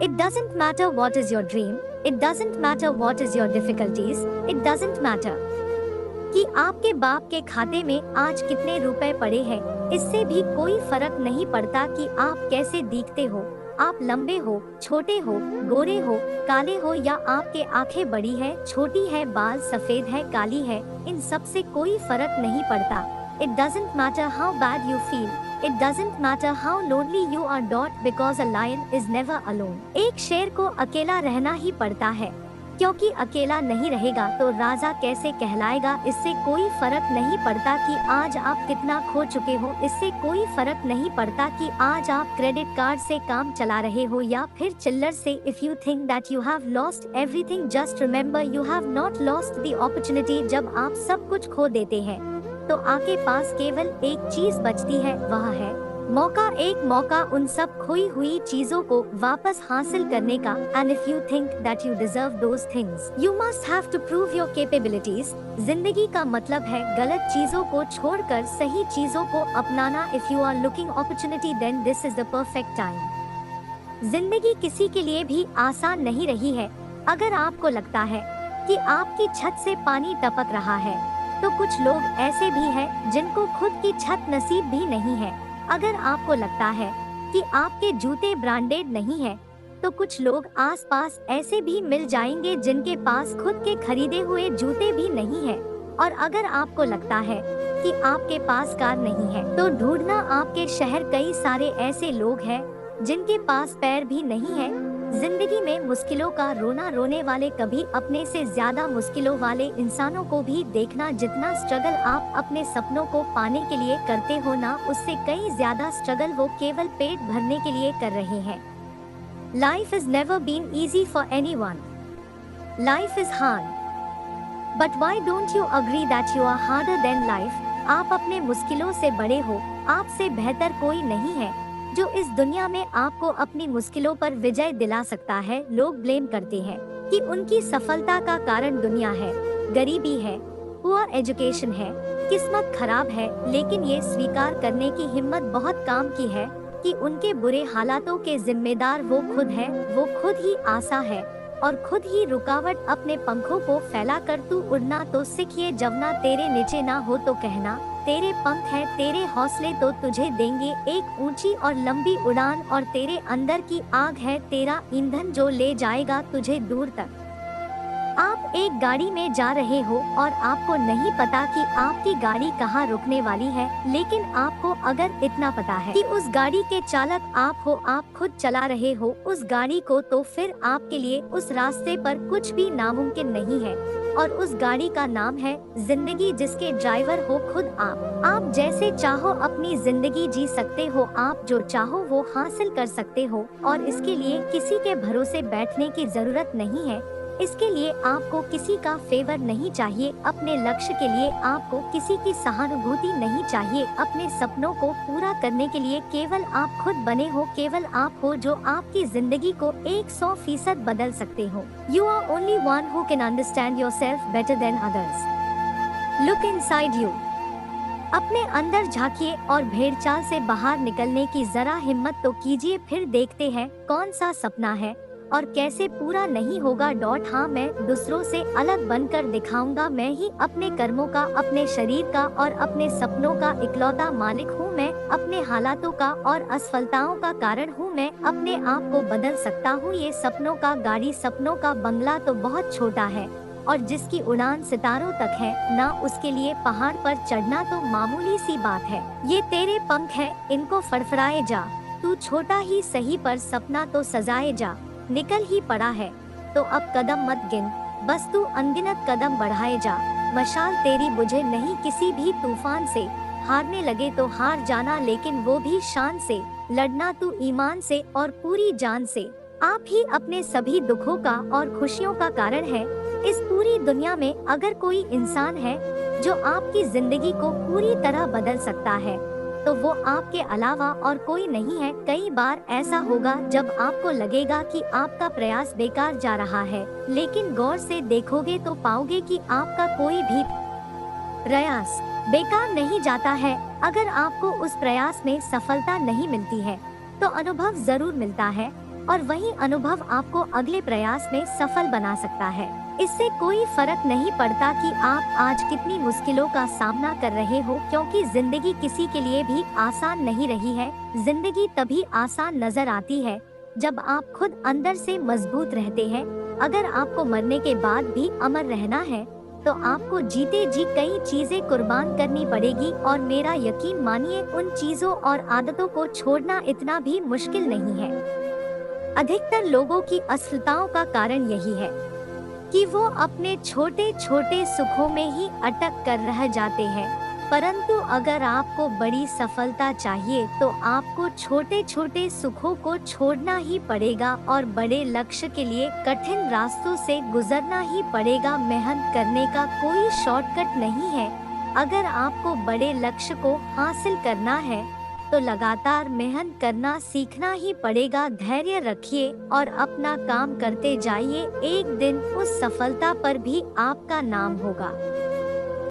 It doesn't matter what is your dream, it doesn't matter what is your difficulties, it doesn't matter कि आपके बाप के खाते में आज कितने रुपए पड़े हैं। इससे भी कोई फर्क नहीं पड़ता कि आप कैसे दिखते हो, आप लंबे हो, छोटे हो, गोरे हो, काले हो या आपके आंखें बड़ी है, छोटी है, बाल सफेद है, काली है, इन सब से कोई फर्क नहीं पड़ता। It doesn't matter how bad you feel, it doesn't matter how lonely you are, because a lion is never alone। एक शेर को अकेला रहना ही पड़ता है, क्योंकि अकेला नहीं रहेगा तो राजा कैसे कहलाएगा। इससे कोई फर्क नहीं पड़ता कि आज आप कितना खो चुके हो, इससे कोई फर्क नहीं पड़ता कि आज आप क्रेडिट कार्ड से काम चला रहे हो या फिर चिल्लर से। If you think that you have lost everything, just remember you have not lost the opportunity. जब आप सब कुछ खो देते हैं तो आपके पास केवल एक चीज बचती है, वह है मौका। एक मौका उन सब खोई हुई चीजों को वापस हासिल करने का। And if you think that you deserve those things, you must have to prove your capabilities. जिंदगी का मतलब है गलत चीजों को छोड़कर सही चीजों को अपनाना। If you are looking opportunity, then this is the perfect time. जिंदगी किसी के लिए भी आसान नहीं रही है। अगर आपको लगता है कि आपकी छत से पानी टपक रहा है, तो कुछ लोग ऐसे भी हैं जिनको खुद की छत नसीब भी नहीं है। अगर आपको लगता है कि आपके जूते ब्रांडेड नहीं है, तो कुछ लोग आसपास ऐसे भी मिल जाएंगे जिनके पास खुद के खरीदे हुए जूते भी नहीं है। और अगर आपको लगता है कि आपके पास कार नहीं है, तो ढूंढना आपके शहर कई सारे ऐसे लोग हैं जिनके पास पैर भी नहीं है। जिंदगी में मुश्किलों का रोना रोने वाले कभी अपने से ज्यादा मुश्किलों वाले इंसानों को भी देखना। जितना स्ट्रगल आप अपने सपनों को पाने के लिए करते हो ना, उससे कई ज्यादा स्ट्रगल वो केवल पेट भरने के लिए कर रहे हैं। Life is never been easy for anyone, life is hard, but why don't you agree that you are harder than life. आप अपने मुश्किलों से बड़े हो, आपसे बेहतर कोई नहीं है जो इस दुनिया में आपको अपनी मुश्किलों पर विजय दिला सकता है। लोग ब्लेम करते हैं कि उनकी सफलता का कारण दुनिया है, गरीबी है, पुअर एजुकेशन है, किस्मत खराब है, लेकिन ये स्वीकार करने की हिम्मत बहुत काम की है कि उनके बुरे हालातों के जिम्मेदार वो खुद है। वो खुद ही आशा है और खुद ही रुकावट। अपने पंखों को फैला कर तू उड़ना तो सीखिए, जवना तेरे नीचे ना हो तो कहना तेरे पंख है, तेरे हौसले तो तुझे देंगे एक ऊंची और लंबी उड़ान, और तेरे अंदर की आग है तेरा ईंधन जो ले जाएगा तुझे दूर तक। आप एक गाड़ी में जा रहे हो और आपको नहीं पता कि आपकी गाड़ी कहाँ रुकने वाली है, लेकिन आपको अगर इतना पता है कि उस गाड़ी के चालक आप हो, आप खुद चला रहे हो उस गाड़ी को, तो फिर आपके लिए उस रास्ते पर कुछ भी नामुमकिन नहीं है। और उस गाड़ी का नाम है जिंदगी, जिसके ड्राइवर हो खुद आप। आप जैसे चाहो अपनी जिंदगी जी सकते हो, आप जो चाहो वो हासिल कर सकते हो, और इसके लिए किसी के भरोसे बैठने की जरूरत नहीं है। इसके लिए आपको किसी का फेवर नहीं चाहिए, अपने लक्ष्य के लिए आपको किसी की सहानुभूति नहीं चाहिए। अपने सपनों को पूरा करने के लिए केवल आप खुद बने हो, केवल आप हो जो आपकी जिंदगी को 100% बदल सकते हो। You are only one who can understand yourself better than others. Look inside you. अपने अंदर झांकिए और भेड़चाल से बाहर निकलने की जरा हिम्मत तो कीजिए, फिर देखते हैं कौन सा सपना है और कैसे पूरा नहीं होगा। हाँ, मैं दूसरों से अलग बनकर दिखाऊंगा। मैं ही अपने कर्मों का, अपने शरीर का और अपने सपनों का इकलौता मालिक हूँ। मैं अपने हालातों का और असफलताओं का कारण हूँ। मैं अपने आप को बदल सकता हूँ। ये सपनों का गाड़ी, सपनों का बंगला तो बहुत छोटा है, और जिसकी उड़ान सितारों तक है ना, उसके लिए पहाड़ पर चढ़ना तो मामूली सी बात है। ये तेरे पंख है, इनको फड़फड़ाए जा। तू छोटा ही सही पर सपना तो सजाए जा। निकल ही पड़ा है तो अब कदम मत गिन, बस तू अनगिनत कदम बढ़ाए जा। मशाल तेरी बुझे नहीं किसी भी तूफान से, हारने लगे तो हार जाना, लेकिन वो भी शान से। लड़ना तू ईमान से और पूरी जान से। आप ही अपने सभी दुखों का और खुशियों का कारण है। इस पूरी दुनिया में अगर कोई इंसान है जो आपकी जिंदगी को पूरी तरह बदल सकता है, तो वो आपके अलावा और कोई नहीं है। कई बार ऐसा होगा जब आपको लगेगा कि आपका प्रयास बेकार जा रहा है, लेकिन गौर से देखोगे तो पाओगे कि आपका कोई भी प्रयास बेकार नहीं जाता है। अगर आपको उस प्रयास में सफलता नहीं मिलती है, तो अनुभव जरूर मिलता है। और वही अनुभव आपको अगले प्रयास में सफल बना सकता है। इससे कोई फर्क नहीं पड़ता कि आप आज कितनी मुश्किलों का सामना कर रहे हो, क्योंकि जिंदगी किसी के लिए भी आसान नहीं रही है। जिंदगी तभी आसान नजर आती है जब आप खुद अंदर से मजबूत रहते हैं। अगर आपको मरने के बाद भी अमर रहना है तो आपको जीते जी कई चीजें कुर्बान करनी पड़ेगी, और मेरा यकीन मानिए उन चीजों और आदतों को छोड़ना इतना भी मुश्किल नहीं है। अधिकतर लोगों की असफलताओं का कारण यही है कि वो अपने छोटे छोटे सुखों में ही अटक कर रह जाते हैं। परंतु अगर आपको बड़ी सफलता चाहिए तो आपको छोटे छोटे सुखों को छोड़ना ही पड़ेगा और बड़े लक्ष्य के लिए कठिन रास्तों से गुजरना ही पड़ेगा। मेहनत करने का कोई शॉर्टकट नहीं है। अगर आपको बड़े लक्ष्य को हासिल करना है तो लगातार मेहनत करना सीखना ही पड़ेगा। धैर्य रखिए और अपना काम करते जाइए। एक दिन उस सफलता पर भी आपका नाम होगा।